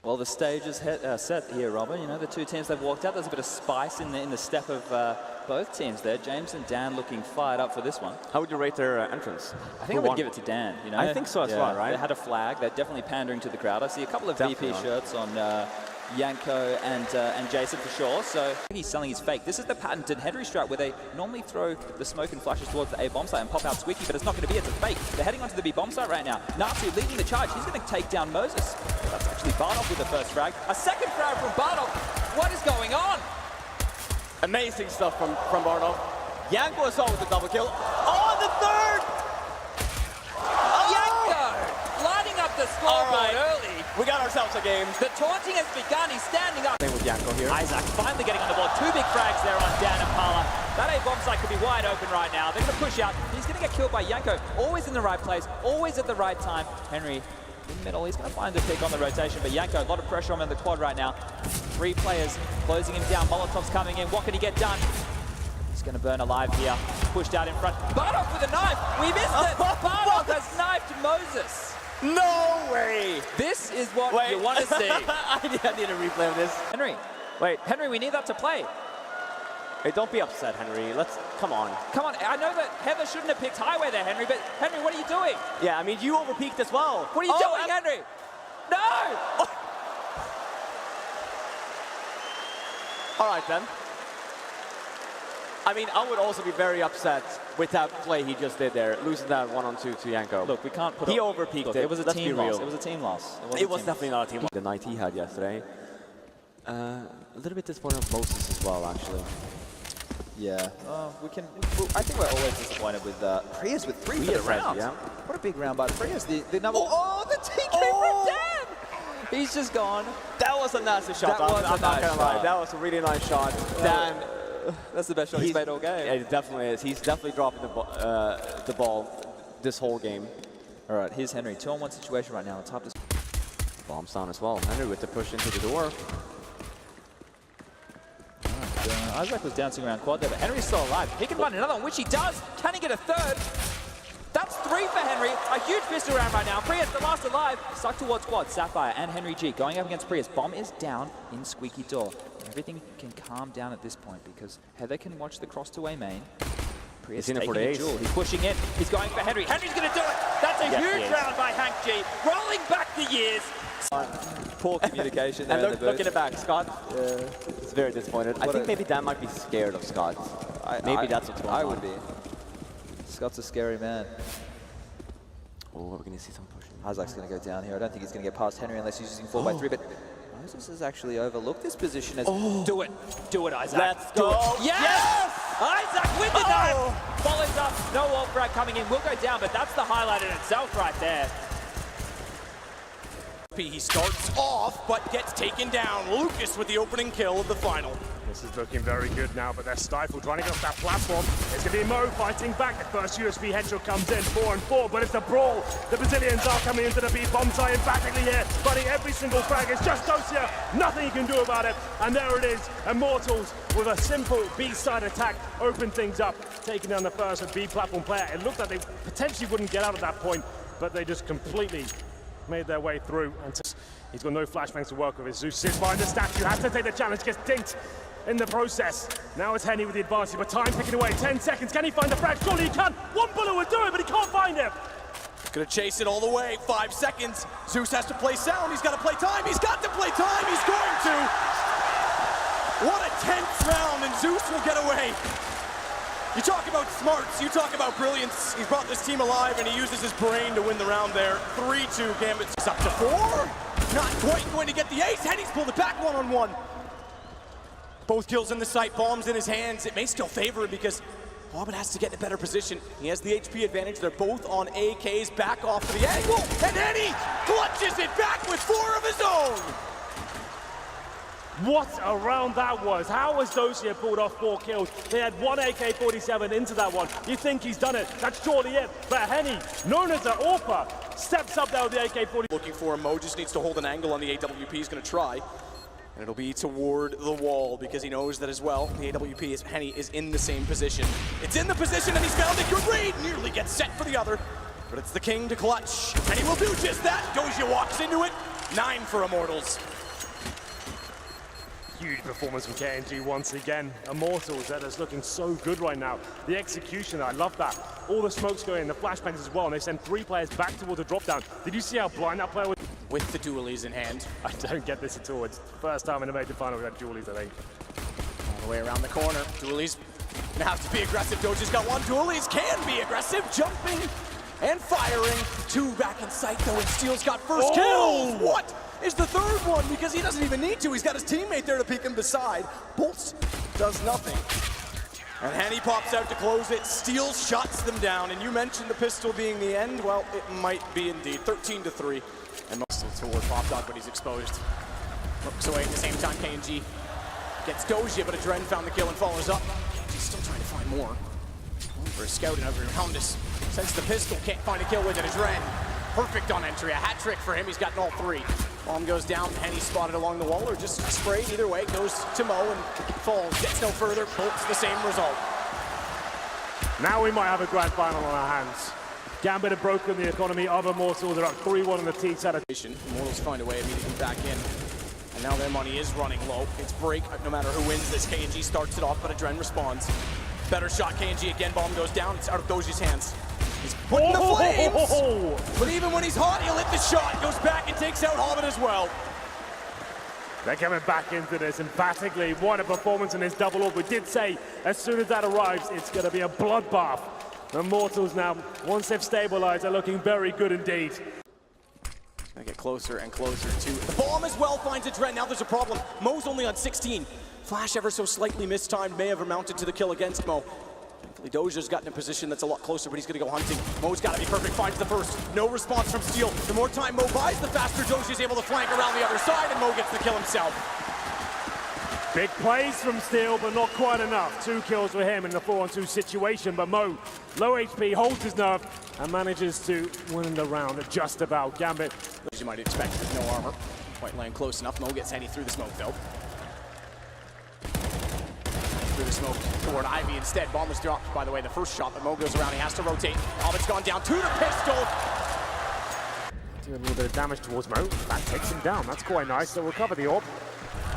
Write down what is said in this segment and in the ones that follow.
Well, the stage is set here, Robin. You know, the two teams, they've walked out. There's a bit of spice in the step of both teams there. James and Dan looking fired up for this one. How would you rate their entrance? I think I would give it to Dan. You know, I think so as well, right? They had a flag. They're definitely pandering to the crowd. I see a couple of VP shirts on Yanko and Jason for sure. So he's selling his fake. This is the patented Henry strat where they normally throw the smoke and flashes towards the A bomb site and pop out Squeaky, but it's not going to be. It's a fake. They're heading onto the B bomb site right now. Natsu leading the charge. He's going to take down Moses. That's actually Bardock with the first frag. A second frag from Bardock. What is going on? Amazing stuff from Bardock. Yanko is on with the double kill. Oh, the third! Yanko lining up the scoreboard early. We got ourselves a game. The taunting has begun. He's standing up. With Yanko here. Isaac finally getting on the board. Two big frags there on Dan and Pala. That A bomb site could be wide open right now. They're going to push out. He's going to get killed by Yanko. Always in the right place. Always at the right time. Henry in the middle. He's going to find the pick on the rotation. But Yanko, a lot of pressure on him in the quad right now. Three players closing him down. Molotov's coming in. What can he get done? He's going to burn alive here. Pushed out in front. Bardock with a knife. We missed it. Bardock has knifed Moses. No way! This is what you want to see. I need a replay of this. Henry. Wait, Henry, we need that to play. Hey, don't be upset, Henry. Come on. Come on, I know that Heather shouldn't have picked highway there, Henry, but Henry, what are you doing? Yeah, I mean, you overpeaked as well. What are you doing, Henry? No! All right, then. I mean, I would also be very upset with that play he just did there, losing that 1-on-2 to Yanko. Look, we can't put He overpeaked it. It was a team loss. Real. It was a team loss. It was definitely not a team loss. The night he had yesterday. A little bit disappointed with Moses as well, actually. Yeah. I think we're always disappointed with Prius with three for the round. Yeah. What a big round by Prius. The number. Oh, the TK from Dan! He's just gone. That was a nasty shot. I'm not gonna lie. That was a really nice shot. Dan. That's the best shot he's made all game. Yeah, it definitely is. He's definitely dropping the ball this whole game. All right, here's Henry. 2-on-1 situation right now. It's hard to... Bombs down as well. Henry with the push into the door. Right, Isaac was dancing around quad there, but Henry's still alive. He can run another one, which he does. Can he get a third? That's 3 for Henry. A huge pistol round right now. Prius, the last alive. Stuck towards quad. Sapphire and Henry G going up against Prius. Bomb is down in Squeaky Door. Everything can calm down at this point because Heather can watch the cross to A main. Prius in it for the ace. He's pushing in. He's going for Henry. Henry's going to do it. That's a huge round by Hank G. Rolling back the years. Poor communication there. And look in the back, Scott. It's very disappointed. I think maybe Dan might be scared of Scott. Maybe that's what's going on. I would be. Scott's a scary man. Oh, we're going to see some pushing. Isaac's going to go down here. I don't think he's going to get past Henry unless he's using 4x3, but Moses has actually overlooked this position as... Do it. Do it, Isaac. Let's go. Yes! Isaac with the knife. Follows up. No wall frag coming in. Will go down, but that's the highlight in itself right there. He starts off, but gets taken down. Lucas with the opening kill of the final. This is looking very good now, but they're stifled, trying to get off that platform. It's going to be Mo fighting back. The first USB headshot comes in, 4-on-4, but it's a brawl. The Brazilians are coming into the B-bomb site emphatically here, fighting every single frag. It's just Dosia, nothing you can do about it. And there it is, Immortals with a simple B-side attack, open things up, taking down the first B-platform player. It looked like they potentially wouldn't get out at that point, but they just completely made their way through. And he's got no flashbangs to work with. Zeus sits behind the statue, has to take the challenge, gets dinked in the process. Now it's Henny with the advantage, but time ticking away. 10 seconds, can he find the frag? Surely he can. One bullet will do it, but he can't find it. Gonna chase it all the way. 5 seconds. Zeus has to play sound. He's got to play time. He's got to play time. He's going to. What a tense round, and Zeus will get away. You talk about smarts, you talk about brilliance. He's brought this team alive, and he uses his brain to win the round there. 3-2 Gambit's up to 4. Not quite going to get the ace. Henny's pulled it back 1-on-1. Both kills in the sight, bombs in his hands. It may still favor him because Hobbit has to get in a better position. He has the HP advantage. They're both on AKs, back off to the angle, and Henny clutches it back with 4 of his own. What a round that was. How has Dosia pulled off 4 kills? They had 1 AK-47 into that one. You think he's done it. That's surely it. But Henny, known as the Orpa, steps up there with the AK-47. Looking for him. Mo just needs to hold an angle on the AWP. He's going to try. And it'll be toward the wall because he knows that as well. The AWP is Henny is in the same position. It's in the position and he's found a good read. Nearly gets set for the other. But it's the king to clutch. And he will do just that. Dosia walks into it. 9 for Immortals. Huge performance from KNG once again. Immortals, that is looking so good right now. The execution, I love that. All the smokes going in, the flashbangs as well, and they send 3 players back towards the drop down. Did you see how blind that player was? With the dualies in hand. I don't get this at all. It's the first time in a major final we've had dualies, I think. All the way around the corner. Dualies gonna have to be aggressive. Doja's got one. Dualies can be aggressive, jumping and firing. 2 back in sight though, and Steel's got first kill. What is the third one? Because he doesn't even need to. He's got his teammate there to peek him beside. Bolts does nothing. And Henny pops out to close it. Steel shuts them down. And you mentioned the pistol being the end. Well, it might be indeed. 13-3. And most toward Pop Dog, but he's exposed. Looks away at the same time. KNG gets Doja, but Adren found the kill and follows up. He's still trying to find more. For a scout and over Houndus. Since the pistol can't find a kill with it, Adren. Perfect on entry. A hat trick for him. He's gotten all 3. Bomb goes down. Henny spotted along the wall or just sprayed. Either way, goes to Mo and falls. Gets no further. Bolts the same result. Now we might have a grand final on our hands. Gambit have broken the economy of Immortals. They're up 3-1 on the T-set. Immortals find a way immediately back in. And now their money is running low. It's break. No matter who wins this, KNG starts it off, but Adren responds. Better shot, KNG again. Bomb goes down. It's out of Doja's hands. He's putting the flames! But even when he's hot, he'll hit the shot. Goes back and takes out Hobbit as well. They're coming back into this emphatically. What a performance in this double orb. We did say as soon as that arrives, it's going to be a bloodbath. Immortals now, once they've stabilized, are looking very good indeed. Gonna get closer and closer to the bomb as well. Finds Adren. Now there's a problem. Mo's only on 16. Flash ever so slightly mistimed may have amounted to the kill against Mo. Thankfully, Doja's gotten in a position that's a lot closer, but he's gonna go hunting. Mo's gotta be perfect. Finds the first. No response from Steel. The more time Mo buys, the faster Doja's able to flank around the other side, and Mo gets the kill himself. Big plays from Steel, but not quite enough. 2 kills for him in the 4-on-2 situation, but Mo, low HP, holds his nerve and manages to win the round at just about. Gambit. As you might expect, with no armor. Quite laying close enough. Mo gets Henny through the smoke, though. Through the smoke toward Ivy instead. Bomb was dropped, by the way, the first shot, but Mo goes around. He has to rotate. Hobbit's gone down to the pistol. Doing a little bit of damage towards Mo. That takes him down. That's quite nice. They'll recover the orb.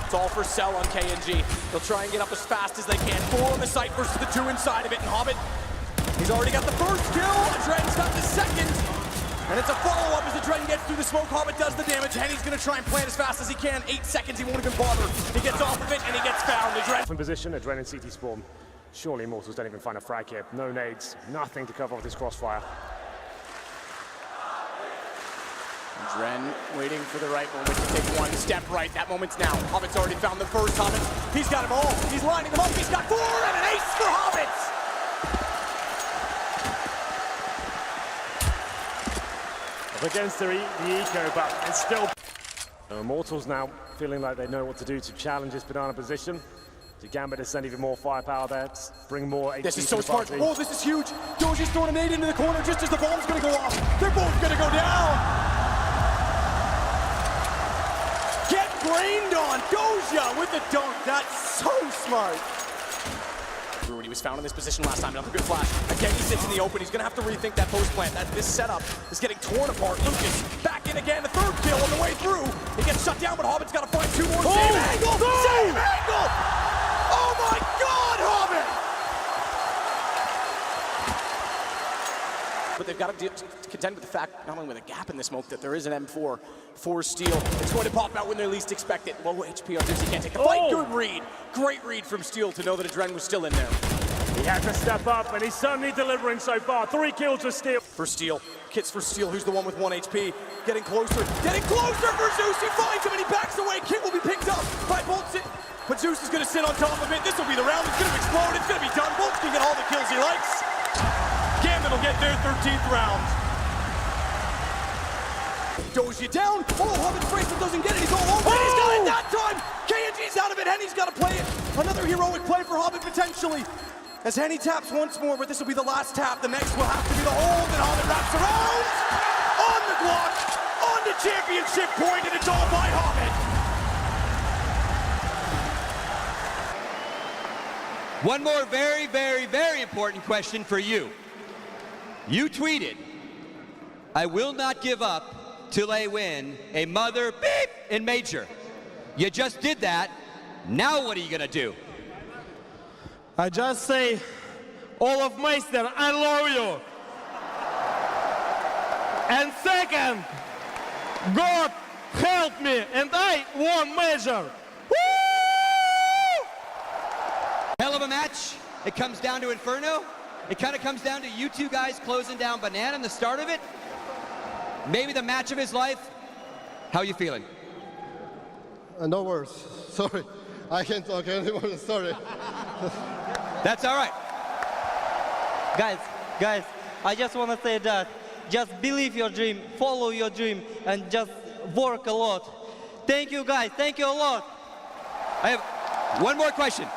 It's all for Cell on KNG. They'll try and get up as fast as they can. 4 on the site versus the 2 inside of it. And Hobbit, he's already got the first kill. Adren's got the second. And it's a follow-up as Adren gets through the smoke. Hobbit does the damage. Henny's going to try and plant as fast as he can. 8 seconds, he won't even bother. He gets off of it and he gets found. Adren In position, Adren and CT spawn. Surely Immortals don't even find a frag here. No nades, nothing to cover off this crossfire. Adren waiting for the right moment to take one step right. That moment's now. Hobbit's already found the first. Hobbit, he's got them all. He's lining them up. He's got 4 and an ace for Hobbit. Up against the eco, but it's still... Immortals now feeling like they know what to do to challenge this banana position. To Gambit to send even more firepower there, bring more HP. This is so to the smart. party. Oh, this is huge. Doja's throwing a nade into the corner just as the bomb's going to go off. They're both going to go down. Rained on Doja with the dunk. That's so smart. When he was found in this position last time, another good flash. Again, he sits in the open. He's going to have to rethink that post plant. This setup is getting torn apart. Lucas back in again. The 3rd kill on the way through. He gets shut down, but Hobbit's got to find 2 more. Same angle. No! Same angle. Oh my God, Hobbit! But they've got to contend with the fact, not only with a gap in the smoke, that there is an M4 for Steel. It's going to pop out when they least expect it. Low HP on this, he can't take the fight. Good read. Great read from Steel to know that Adren was still in there. He had to step up, and he's certainly delivering so far. 3 kills for Steel. For Steel. Kits for Steel, who's the one with 1 HP. Getting closer. Getting closer for Zeus. He finds him and he backs away. Kit will be picked up by Bolts. But Zeus is going to sit on top of it. This will be the round. It's going to explode. It's going to be done. Bolts can get all the kills he likes. Gambit will get their 13th round. Doja down. Oh, Hobbit's bracelet doesn't get it. He's all over it. He's got it that time. KNG's out of it. Henny's got to play it. Another heroic play for Hobbit potentially. As Henny taps once more, but this will be the last tap. The next will have to be the hold, and Hobbit wraps around. On the block. On the championship point, and it's all by Hobbit. One more very, very, very important question for you. You tweeted, "I will not give up till I win a mother beep in Major." You just did that, Now what are you gonna do? I just say, Olaf Meister, I love you. And second, God help me, and I won major. Woo! Hell of a match. It comes down to Inferno. It kind of comes down to you two guys closing down Banana in the start of it. Maybe the match of his life. How you feeling? No words. Sorry. I can't talk anymore. Sorry. That's all right. Guys, I just want to say that just believe your dream, follow your dream, and just work a lot. Thank you, guys. Thank you a lot. I have one more question.